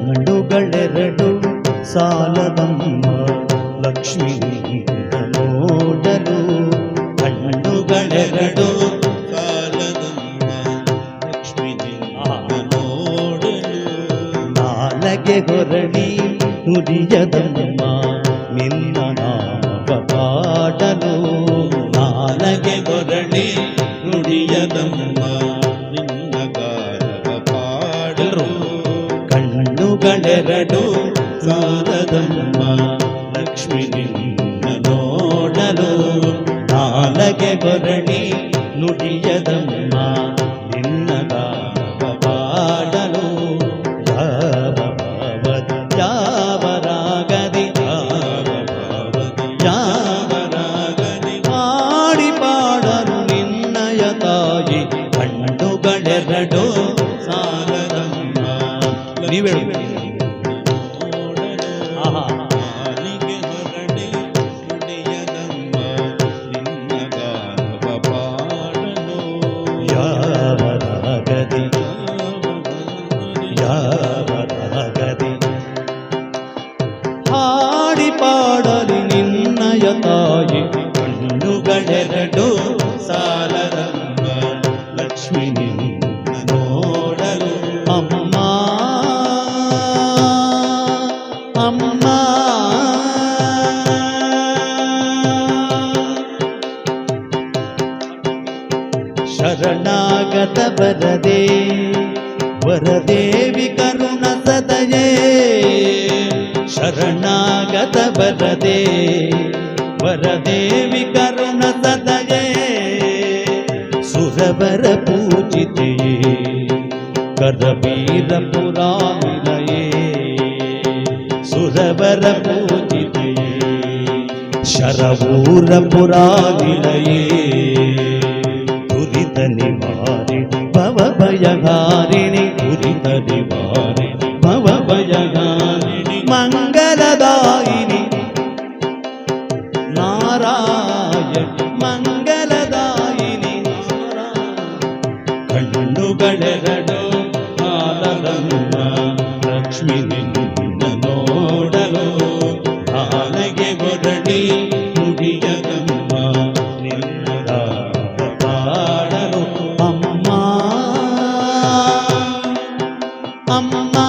ಕಣ್ಣುಗಳೆರಡು ಸಾಲದಮ್ಮ ಲಕ್ಷ್ಮೀ ನೋಡಲು. ಕಣ್ಣುಗಳೆರಡು ಸಾಲದಮ್ಮ ಲಕ್ಷ್ಮೀ ನೋಡಲು. ನಾಲಗೆ ಹೊರಳಿ ನುಡಿಯದಮ್ಮ ನಿನ್ನ ನಾಮ ಪಾಡಲು. ನಾಲಗೆ ಹೊರಳಿ ನುಡಿಯದಮ್ಮ ನಿನ್ನ ಗಾನವ ಪಾಡಲು. ಕಣ್ಣುಗಳೆರಡು ಸಾಲದಮ್ಮ ಲಕ್ಷ್ಮೀ ನಿನ್ನ ನೋಡಲು. ನಾಲಗೆ ಹೊರಳಿ ನುಡಿಯದಮ್ಮ ನಿನ್ನ ಗಾನವ ಪಾಡಲು. ಯಾವ ರಾಗದಿ ಯಾವ ರಾಗದಿ ಹಾಡಿ ಪಾಡಲು ನಿನ್ನಯ ತಾಯಿ. ಕಣ್ಣುಗಳೆರಡು ಸಾಲದಮ್ಮ ನೀವೇ ನೋಡಲು. ನಾಲಿಗೆ ಹೊರಡಿ ನುಡಿಯದಮ್ಮ ನಿನ್ನ ಗಾನವ ಪಾಡಲು. ಯಾವ ರಾಗದಿ ಯಾವ ರಾಗದಿ ಹಾಡಿ ಪಾಡಲು ನಿನ್ನಯ ತಾಯಿ. ಕಣ್ಣುಗಳೆರಡು ಸಾಲದಮ್ಮ ಲಕ್ಷ್ಮೀ ನಿನ್ನ ನೋಡಲು. ಅಮ್ಮ ಅಮ್ಮ ಶರಣಾಗತ ವರದೆ ವರದೇವಿ ಕರುಣ ಸದಯೇ. ಶರಣಾಗತ ವರದೆ ವರದೇವಿ ಕರುಣ ಸದಯೇ. ಸುರವರ ಪೂಜಿತೆಯೇ ಕರವೀರ ಪುರಾನಿಲಯೇ. ಸುರವರ ಪೂಜಿತೆಯೇ ಶರವೂರ ಪುರಾನಿಲಯೇ. ದುರಿತ ನಿವಾರಿಣಿ ಭವ ಭಯಹಾರಿಣಿ. ದುರಿತ ನಿವಾರಿಣಿ ಭವ ಭಯಹಾರಿಣಿ. ಮಂಗಲದಾಯಿನಿ ನಾರಾಯಣಿ ಮಂಗಲದಾಯಿನಿ ನಾರಾಯಣಿ. ಕಣ್ಣುಗಳೆರಡು ಸಾಲದಮ್ಮ ಲಕ್ಷ್ಮೀ ನಿನ್ನ ನೋಡಲು. ನಾಲಗೆ ಹೊರಡಿ ನುಡಿಯದಮ್ಮ ನಿನ್ನ ಗಾನವ ಪಾಡಲು. ಅಮ್ಮ ಅಮ್ಮ